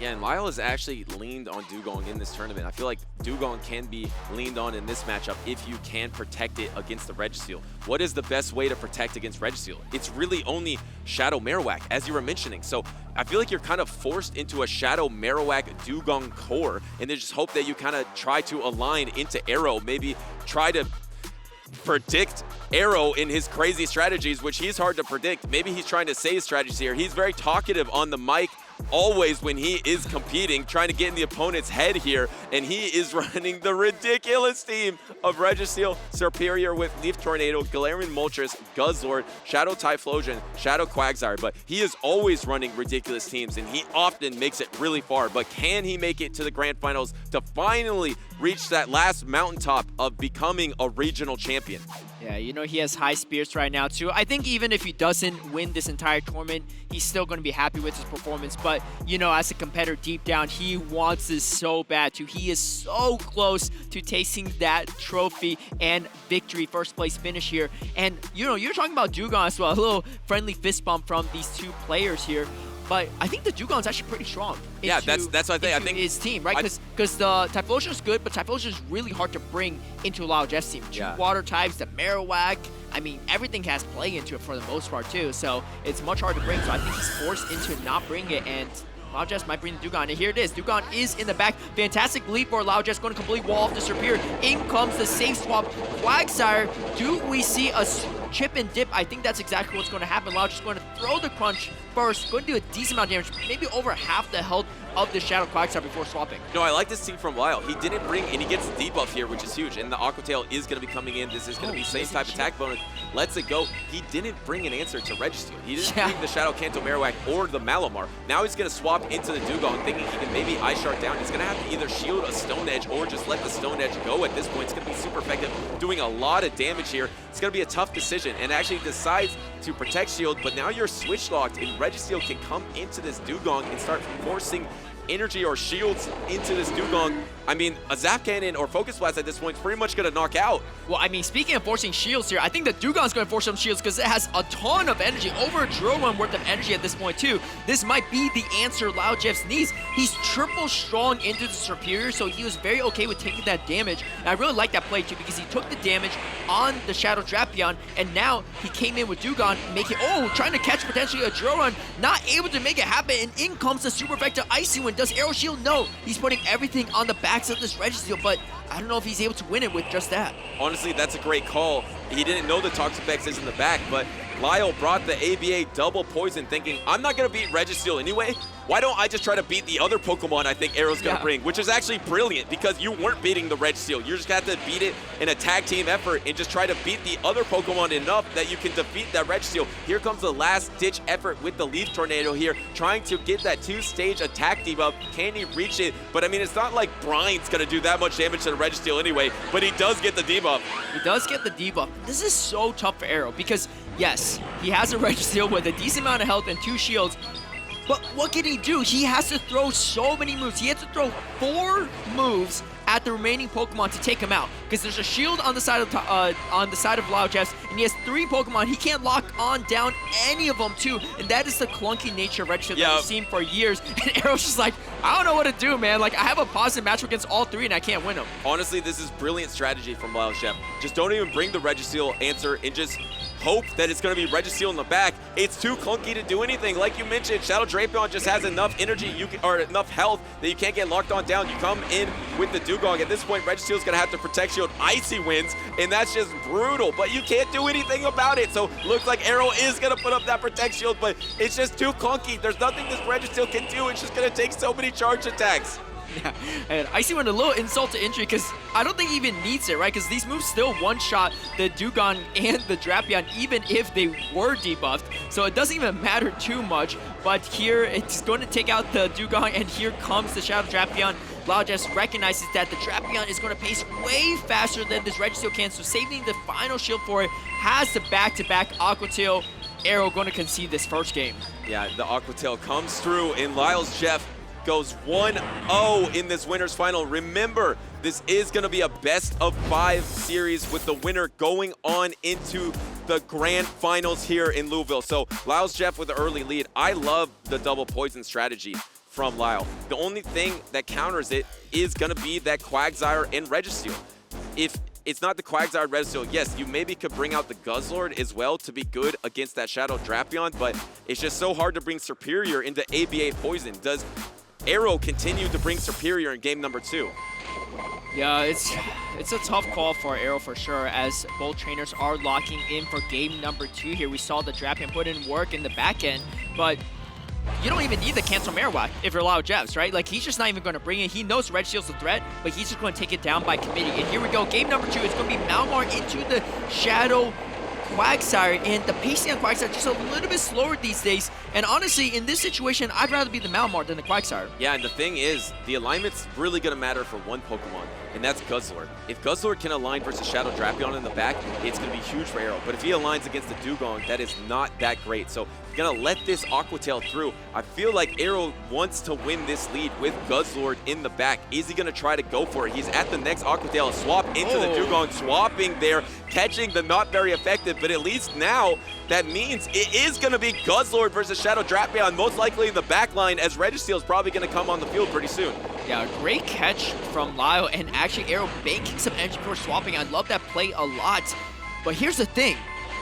Yeah, and Lyle has actually leaned on Dugong in this tournament. I feel like Dugong can be leaned on in this matchup if you can protect it against the Registeel. What is the best way to protect against Registeel? It's really only Shadow Marowak, as you were mentioning. So I feel like you're kind of forced into a Shadow Marowak Dugong core, and then just hope that you kind of try to align into Arroh, maybe try to predict Arroh in his crazy strategies, which he's hard to predict. Maybe he's trying to say his strategies here. He's very talkative on the mic always when he is competing, trying to get in the opponent's head here, and he is running the ridiculous team of Registeel, Superior with Leaf Tornado, Galarian Moltres, Guzzlord, Shadow Typhlosion, Shadow Quagsire, but he is always running ridiculous teams, and he often makes it really far. But can he make it to the Grand Finals to finally reach that last mountaintop of becoming a regional champion? Yeah, you know, he has high spirits right now, too. I think even if he doesn't win this entire tournament, he's still going to be happy with his performance. But, you know, as a competitor deep down, he wants this so bad, too. He is so close to tasting that trophy and victory, first place finish here. And, you know, you're talking about Dugong as well. A little friendly fist bump from these two players here. But I think the Dugong's actually pretty strong. Yeah, that's what I think. I think his team, right? Because the Typhlosion is good, but Typhlosion is really hard to bring into LyleJeff's team. Two water types, the Marowak. I mean, everything has play into it for the most part too. So it's much harder to bring. So I think he's forced into not bringing it, and LyleJeffs might bring the Dugong, and here it is. Dugong is in the back. Fantastic lead for LyleJeffs, going to complete wall off the Superior. In comes the safe swap. Quagsire, do we see a chip and dip? I think that's exactly what's going to happen. LyleJeffs going to throw the crunch first, going to do a decent amount of damage, maybe over half the health of the Shadow Quagsire before swapping. No, I like this team from Lyle. He didn't bring, and he gets the debuff here, which is huge. And the Aqua Tail is going to be coming in. This is going to be same type attack bonus. Lets it go. He didn't bring an answer to Registeel. He didn't bring the Shadow Kanto Marowak or the Malamar. Now he's going to swap into the Dugong, thinking he can maybe Ice Shard down. He's going to have to either shield a Stone Edge or just let the Stone Edge go at this point. It's going to be super effective, doing a lot of damage here. It's going to be a tough decision, and actually decides to protect shield, but now you're switch locked, and Registeel can come into this Dugong and start forcing energy or shields into this Dugong. I mean, a Zap Cannon or Focus Blast at this point is pretty much going to knock out. Well, I mean, speaking of forcing shields here, I think the Dugong's going to force some shields because it has a ton of energy, over a drill run worth of energy at this point, too. This might be the answer LyleJeffs needs. He's triple strong into the Superior, so he was very okay with taking that damage. And I really like that play, too, because he took the damage on the Shadow Drapion, and now he came in with Dugong, trying to catch potentially a drill run, not able to make it happen, and in comes the super effective Icy Wind. Does Arrow shield? No. He's putting everything on the backs of this Registeel, but I don't know if he's able to win it with just that. Honestly, that's a great call. He didn't know the Toxapex is in the back, but Lyle brought the ABA double poison thinking, I'm not going to beat Registeel anyway. Why don't I just try to beat the other Pokemon I think Arrow's going to bring, which is actually brilliant because you weren't beating the Registeel. You're just going to have to beat it in a tag team effort and just try to beat the other Pokemon enough that you can defeat that Registeel. Here comes the last ditch effort with the Leaf Tornado here, trying to get that 2-stage attack debuff. Can he reach it? But I mean, it's not like Brian's going to do that much damage to the Registeel anyway, but he does get the debuff. He does get the debuff. This is so tough for Arrow because, yes, he has a Registeel with a decent amount of health and 2 shields, but what can he do? He has to throw so many moves. He has to throw 4 moves at the remaining Pokemon to take him out, because there's a shield on the side of LyleJeffs, and he has 3 Pokemon. He can't lock on down any of them too, and that is the clunky nature of Registeel that we've seen for years. And Arrow's just like, I don't know what to do, man. Like, I have a positive match against all 3 and I can't win them. Honestly, this is brilliant strategy from LyleJeff. Just don't even bring the Registeel answer and just hope that it's going to be Registeel in the back. It's too clunky to do anything. Like you mentioned, Shadow Drapion just has enough energy or enough health that you can't get locked on down. You come in with the Dugong. At this point, Registeel's going to have to protect shield. Icy Winds, and that's just brutal, but you can't do anything about it. So looks like Arrow is going to put up that protect shield, but it's just too clunky. There's nothing this Registeel can do. It's just going to take so many charge attacks. Yeah, and Icy Wind, a little insult to injury because I don't think he even needs it, right? Because these moves still one-shot the Dugong and the Drapion even if they were debuffed. So it doesn't even matter too much. But here, it's going to take out the Dugong, and here comes the Shadow Drapion. LyleJeffs recognizes that the Drapion is going to pace way faster than this Registeel can, so saving the final shield for it. Has the back-to-back Aqua Tail. Arrow going to concede this first game. Yeah, the Aqua Tail comes through, and LyleJeff goes 1-0 in this winner's final. Remember, this is going to be a best-of-5 series with the winner going on into the grand finals here in Louisville. So LyleJeff with the early lead. I love the double poison strategy from Lyle. The only thing that counters it is going to be that Quagsire and Registeel. If it's not the Quagsire and Registeel, yes, you maybe could bring out the Guzzlord as well to be good against that Shadow Drapion, but it's just so hard to bring Superior into ABA Poison. Does Arroh continue to bring Superior in game number 2? Yeah, it's a tough call for Arroh for sure, as both trainers are locking in for game number 2 here. We saw the Drapion put in work in the back end, but you don't even need the cancel Marowak if you're LyleJeffs, right? Like, he's just not even going to bring it. He knows Registeel's a threat, but he's just going to take it down by committee. And here we go. Game number 2 is going to be Malmar into the Shadow Quagsire, and the pacing on Quagsire just a little bit slower these days. And honestly, in this situation, I'd rather be the Malmar than the Quagsire. Yeah, and the thing is, the alignment's really going to matter for one Pokemon, and that's Guzzlord. If Guzzlord can align versus Shadow Drapion in the back, it's going to be huge for Arrow. But if he aligns against the Dugong, that is not that great. So going to let this Aqua Tail through. I feel like Arrow wants to win this lead with Guzzlord in the back. Is he going to try to go for it? He's at the next Aqua Tail, swap into the Dugong, swapping there, catching the not very effective, but at least now that means it is going to be Guzzlord versus Shadow Drapion, most likely in the back line, as Registeel is probably going to come on the field pretty soon. Yeah, great catch from Lyle, and actually Arrow banking some energy before swapping. I love that play a lot. But here's the thing.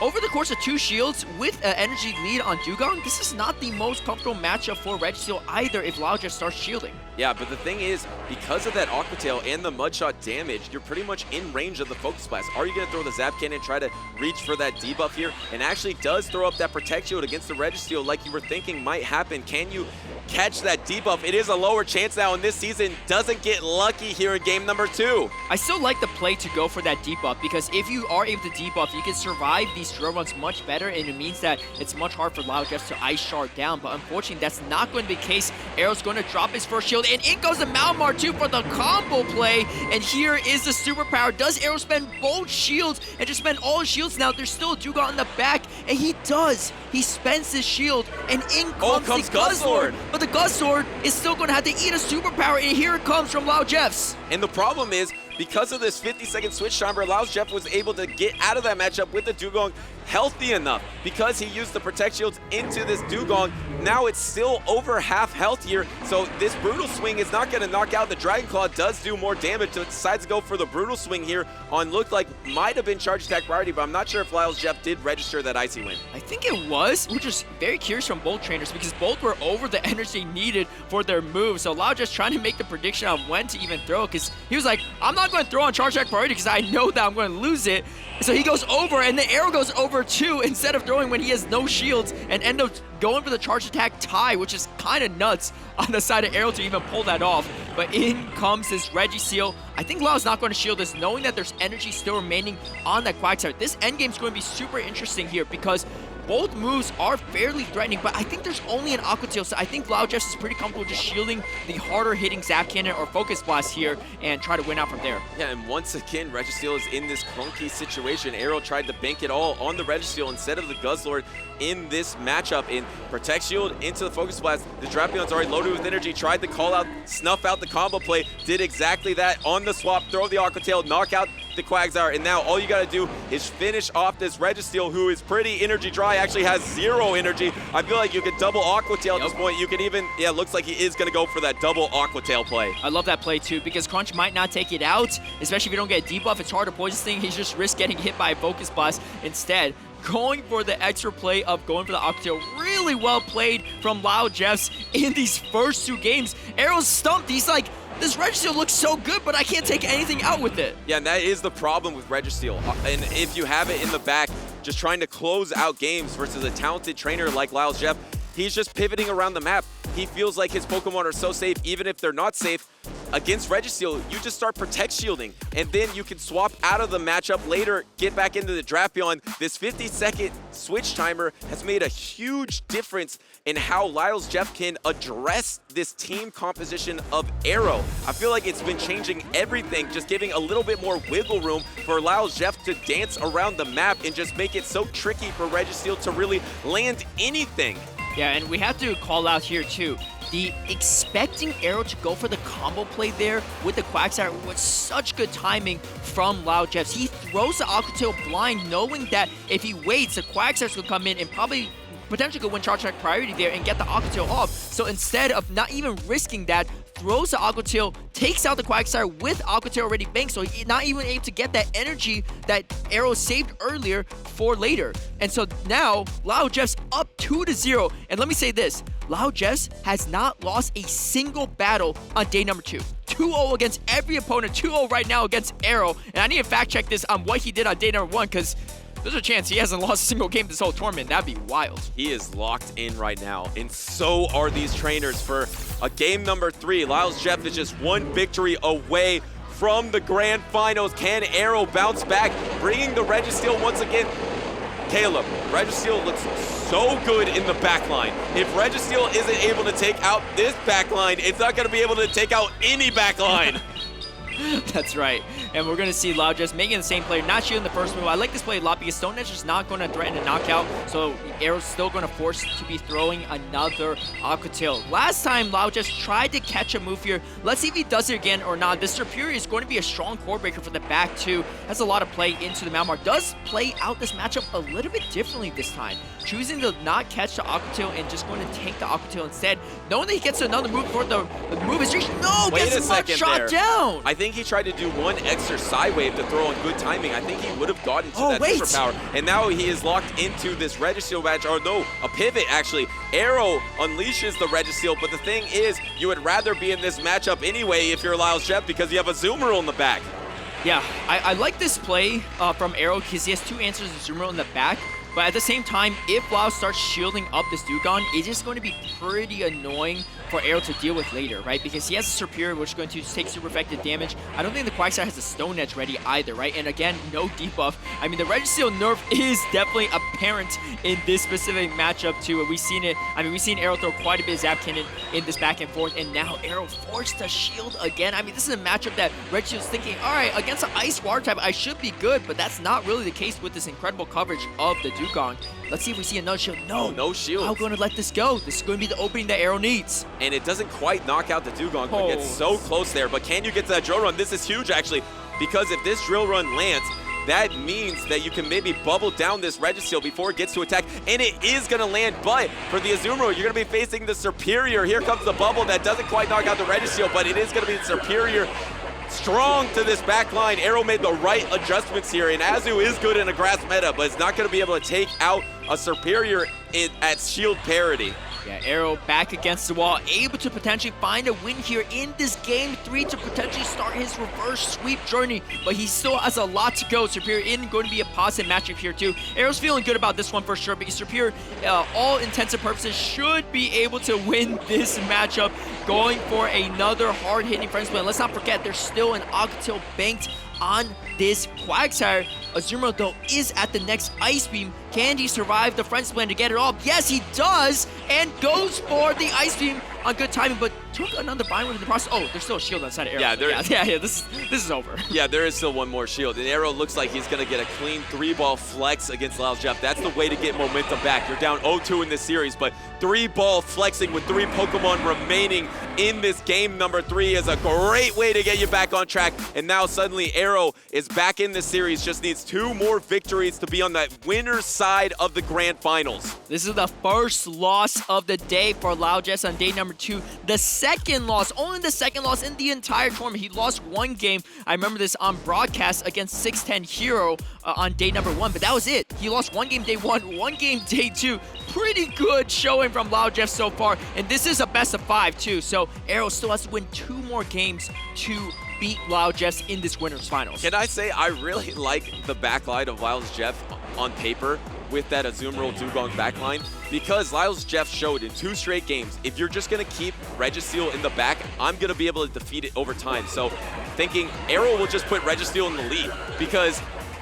Over the course of 2 shields with an energy lead on Dugong, this is not the most comfortable matchup for Registeel either if LyleJeff starts shielding. Yeah, but the thing is, because of that Aqua Tail and the Mudshot damage, you're pretty much in range of the Focus Blast. Are you going to throw the Zap Cannon and try to reach for that debuff here? And actually does throw up that Protect Shield against the Registeel like you were thinking might happen. Can you catch that debuff? It is a lower chance now in this season. Doesn't get lucky here in game number 2. I still like the play to go for that debuff, because if you are able to debuff, you can survive these drill runs much better, and it means that it's much harder for LyleJeff to Ice Shard down. But unfortunately, that's not going to be the case. Arrow's going to drop his first shield, and in goes the Malmar too for the combo play. And here is the superpower. Does Arrow spend both shields and just spend all his shields now? There's still a Dugong in the back, and he does. He spends his shield, and in comes the Guzzlord. But the Guzzlord is still going to have to eat a superpower, and here it comes from LyleJeffs. And the problem is, because of this 50-second switch timer, LyleJeff was able to get out of that matchup with the Dugong healthy enough. Because he used the Protect Shields into this Dugong, now it's still over half health here, so this Brutal Swing is not going to knock out. The Dragon Claw does do more damage, so it decides to go for the Brutal Swing here on looked like might have been Charge Attack priority, but I'm not sure if LyleJeff did register that Icy Wind. I think it was, which is very curious from both trainers, because both were over the energy needed for their move. So LyleJeff's trying to make the prediction on when to even throw, because he was like, I'm not going to throw on Charge Attack priority because I know that I'm going to lose it. So he goes over, and the Arrow goes over too, instead of throwing when he has no shields, and end up going for the Charge Attack tie, which is kind of nuts on the side of Arrow to even pull that off. But in comes this Registeel. I think Lyle's not going to shield this, knowing that there's energy still remaining on that Quagsire. This endgame is going to be super interesting here, because both moves are fairly threatening, but I think there's only an Aqua Tail, so I think LyleJeffs is pretty comfortable just shielding the harder hitting Zap Cannon or Focus Blast here and try to win out from there. Yeah, and once again, Registeel is in this clunky situation. Arrow tried to bank it all on the Registeel instead of the Guzzlord in this matchup. In Protect Shield into the Focus Blast, the Drapion's already loaded with energy, tried to call out, snuff out the combo play, did exactly that on the swap, throw the Aqua Tail, knock out the Quagsire, and now all you gotta do is finish off this Registeel, who is pretty energy dry, actually has 0 energy. I feel like you could double Aqua Tail at this point. You could even, yeah, looks like he is gonna go for that double Aqua Tail play. I love that play too, because Crunch might not take it out, especially if you don't get a debuff. It's hard to poison this thing. He's just risk getting hit by a Focus Blast instead. Going for the extra play of going for the Aqua Tail. Really well played from LyleJeffs in these first 2 games. Arrow's stumped. He's like, this Registeel looks so good, but I can't take anything out with it. Yeah, and that is the problem with Registeel. And if you have it in the back, just trying to close out games versus a talented trainer like LyleJeff, he's just pivoting around the map. He feels like his Pokemon are so safe, even if they're not safe. Against Registeel, you just start Protect Shielding, and then you can swap out of the matchup later, get back into the Drapion. This 50-second switch timer has made a huge difference in how LyleJeff can address this team composition of Arrow. I feel like it's been changing everything, just giving a little bit more wiggle room for LyleJeff to dance around the map and just make it so tricky for Registeel to really land anything. Yeah, and we have to call out here too, the expecting Arrow to go for the combo play there with the Quagsire was such good timing from LyleJeffs. He throws the Aqua Tail blind, knowing that if he waits, the Quagsire's will come in and probably potentially could win charge attack priority there and get the Aqua Tail off. So instead of not even risking that, throws the Aqua Tail, takes out the Quagsire with Aqua Tail already banked, so he's not even able to get that energy that Arroh saved earlier for later. And so now, LyleJeffs up 2-0. And let me say this, LyleJeffs has not lost a single battle on day number 2. 2-0 against every opponent, 2-0 right now against Arroh. And I need to fact check this on what he did on day number 1, because there's a chance he hasn't lost a single game this whole tournament. That'd be wild. He is locked in right now, and so are these trainers for a game number 3. LyleJeffs is just one victory away from the grand finals. Can Arroh bounce back, bringing the Registeel once again? Caleb, Registeel looks so good in the backline. If Registeel isn't able to take out this backline, it's not going to be able to take out any backline. That's right. And we're going to see LyleJeffs making the same play, not shielding the first move. I like this play a lot because Stone Edge is not going to threaten a knockout, so Arrow's still going to force to be throwing another Aqua Tail. Last time LyleJeffs tried to catch a move here. Let's see if he does it again or not. This Superior is going to be a strong core breaker for the back too. Has a lot of play into the mount mark. Does play out this matchup a little bit differently this time. Choosing to not catch the Aqua Tail and just going to take the Aqua Tail instead. Knowing that he gets another move before the move is reached. No, gets shot down. I think he tried to do one extra side wave to throw on good timing. I think he would have gotten to that superpower. And now he is locked into this Registeel match, or no, a pivot actually. Arroh unleashes the Registeel, but the thing is, you would rather be in this matchup anyway if you're LyleJeffs because you have a Zoomer in the back. Yeah, I like this play from Arroh because he has 2 answers of Zoomer in the back. But at the same time, if Lyle starts shielding up this Dewgong, it's just going to be pretty annoying for Arroh to deal with later, right? Because he has a Superior, which is going to take super effective damage. I don't think the Quagsire has a Stone Edge ready either, right? And again, no debuff. I mean, the Registeel nerf is definitely apparent in this specific matchup too. We've seen it. I mean, we've seen Arrow throw quite a bit of Zap Cannon in this back and forth, and now Arrow forced to shield again. I mean, this is a matchup that Registeel's thinking, all right, against an Ice Water type, I should be good, but that's not really the case with this incredible coverage of the Dewgong. Let's see if we see another shield. No, no shield. How going to let this go? This is going to be the opening that Arrow needs. And it doesn't quite knock out the Dewgong, but gets so close there. But can you get to that drill run? This is huge, actually, because if this drill run lands, that means that you can maybe bubble down this Registeel before it gets to attack, and it is going to land. But for the Azumarill, you're going to be facing the Superior. Here comes the bubble that doesn't quite knock out the Registeel, but it is going to be the Superior. Strong to this back line. Arrow made the right adjustments here, and Azu is good in a grass meta, but it's not going to be able to take out a Superior at shield parity. Yeah, Arrow back against the wall, able to potentially find a win here in this game 3 to potentially start his reverse sweep journey, but he still has a lot to go. Superior isn't going to be a positive matchup here too. Arrow's feeling good about this one for sure, because Superior, all intents and purposes, should be able to win this matchup, going for another hard-hitting Friends Plan. Let's not forget, there's still an Aqua Tail banked on this Quagsire. Azumarill, though, is at the next Ice Beam. Can he survive the Friends Plan to get it off? Yes, he does, and goes for the Ice Beam on good timing, but took another bind in the process. Oh, there's still a shield outside of Arrow. Yeah, this is over. Yeah, there is still one more shield, and Arrow looks like he's going to get a clean 3-ball flex against LyleJeffs. That's the way to get momentum back. You're down 0-2 in this series, but 3-ball flexing with 3 Pokemon remaining in this game number 3 is a great way to get you back on track. And now suddenly Arrow is back in this series, just needs 2 more victories to be on that winner's side of the grand finals. This is the first loss of the day for LyleJeffs on day number 2. The second loss, only the second loss in the entire tournament. He lost 1 game. I remember this on broadcast against 610 Hero on day number 1, but that was it. He lost 1 game day 1, 1 game day 2. Pretty good showing from LyleJeffs so far, and this is a best of 5 too, so Arrow still has to win 2 more games to beat LyleJeffs in this winner's finals. Can I say I really like the backline of LyleJeffs on paper with that Azumarill Dewgong backline, because LyleJeffs showed in 2 straight games, if you're just going to keep Registeel in the back, I'm going to be able to defeat it over time. So thinking Arrow will just put Registeel in the lead because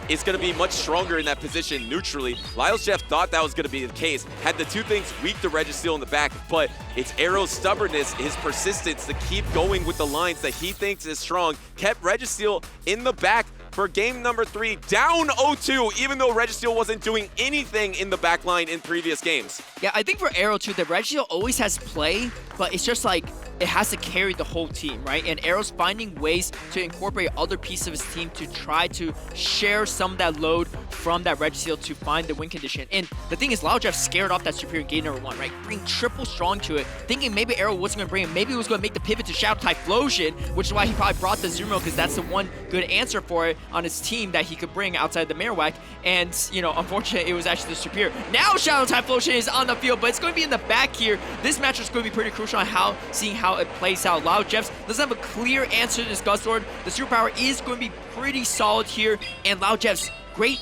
it's going to be much stronger in that position neutrally. LyleJeffs thought that was going to be the case, had the 2 things weak to Registeel in the back, but it's Arrow's stubbornness, his persistence to keep going with the lines that he thinks is strong, kept Registeel in the back for game number 3, down 0-2, even though Registeel wasn't doing anything in the back line in previous games. Yeah, I think for Arrow too, the Registeel always has play, but it's just like, it has to carry the whole team, right? And Arrow's finding ways to incorporate other pieces of his team to try to share some of that load from that Registeel to find the win condition. And the thing is, LyleJeff scared off that superior game number 1, right? Bring triple strong to it, thinking maybe Arroh wasn't going to bring him. Maybe he was going to make the pivot to Shadow Typhlosion, which is why he probably brought the Zumo, because that's the one good answer for it on his team that he could bring outside the Marowak. And, you know, unfortunately, it was actually the superior. Now Shadow Typhlosion is on the field, but it's going to be in the back here. This match is going to be pretty crucial on seeing how it plays out. LyleJeffs doesn't have a clear answer to this Guzzlord. The superpower is going to be pretty solid here, and LyleJeffs, great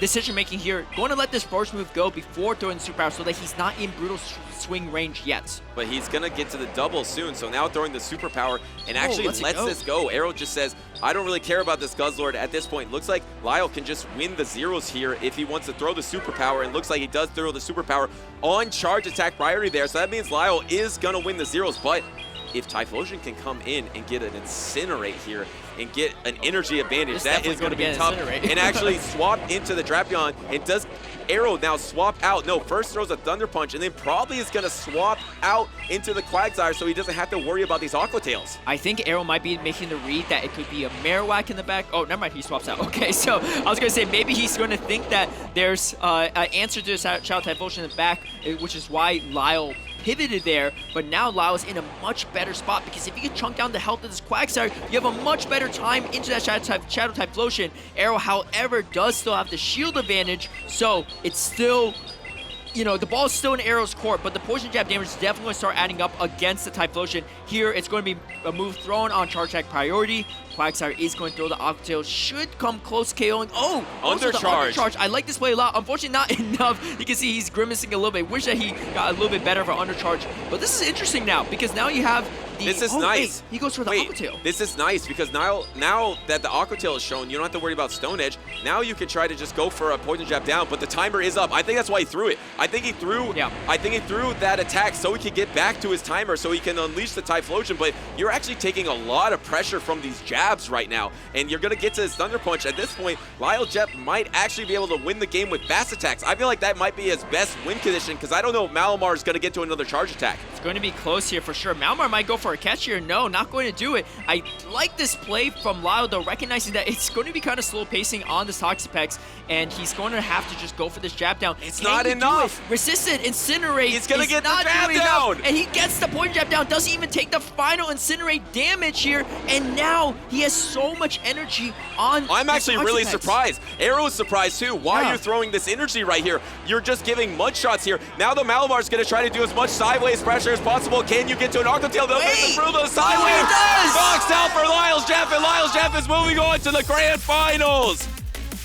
decision making here, going to let this first move go before throwing the superpower so that he's not in brutal swing range yet. But he's going to get to the double soon, so now throwing the superpower and actually lets this go. Arroh just says, I don't really care about this Guzzlord at this point. Looks like Lyle can just win the zeros here if he wants to throw the superpower, and looks like he does throw the superpower on charge attack priority there, so that means Lyle is going to win the zeros. But if Typhlosion can come in and get an Incinerate here and get an energy advantage, that is going to be tough. And actually swap into the Drapion. And does Arroh now swap out? No, first throws a Thunder Punch and then probably is going to swap out into the Quagsire so he doesn't have to worry about these Aqua Tails. I think Arroh might be making the read that it could be a Marowak in the back. Oh, never mind, he swaps out. Okay, so I was going to say maybe he's going to think that there's an answer to the Shadow Typhlosion in the back, which is why Lyle pivoted there, but now Lyle is in a much better spot, because if you can chunk down the health of this Quagsire, you have a much better time into that Shadow Typhlosion. Arroh, however, does still have the shield advantage, so it's still, you know, the ball is still in Arrow's court, but the poison jab damage is definitely going to start adding up against the Typhlosion. Here, it's going to be a move thrown on charge attack priority. Quagsire is going to throw the Aqua Tail, should come close KOing. Oh, undercharge. I like this play a lot. Unfortunately, not enough. You can see he's grimacing a little bit. Wish that he got a little bit better for undercharge. But this is interesting now, because now you have the... This is nice. Wait, he goes for the Aqua Tail. This is nice, because now that the Aqua Tail is shown, you don't have to worry about Stone Edge. Now you can try to just go for a poison jab down, but the timer is up. I think that's why he threw it. I think he threw that attack so he could get back to his timer, so he can unleash the Typhlosion. But you're actually taking a lot of pressure from these jabs right now, and you're going to get to his Thunder Punch. At this point, LyleJeff might actually be able to win the game with fast attacks. I feel like that might be his best win condition, because I don't know if Malamar is going to get to another charge attack. It's going to be close here for sure. Malamar might go for a catch here. No, not going to do it. I like this play from Lyle, though, recognizing that it's going to be kind of slow pacing on this Toxapex, and he's going to have to just go for this jab down. It's not enough. Resist it, Incinerate. He's going to get the jab down. And he gets the point jab down, doesn't even take the final Incinerate damage here, and now he has so much energy on. I'm actually really surprised. Arrow is surprised too. Why are you throwing this energy right here? You're just giving mud shots here. Now the Malamar is going to try to do as much sideways pressure as possible. Can you get to an Aqua Tail? They'll miss through the sideways. Boxed out for LyleJeff, and LyleJeff is moving on to the grand finals.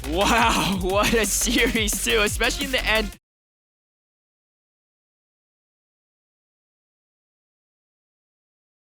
Wow, what a series too, especially in the end.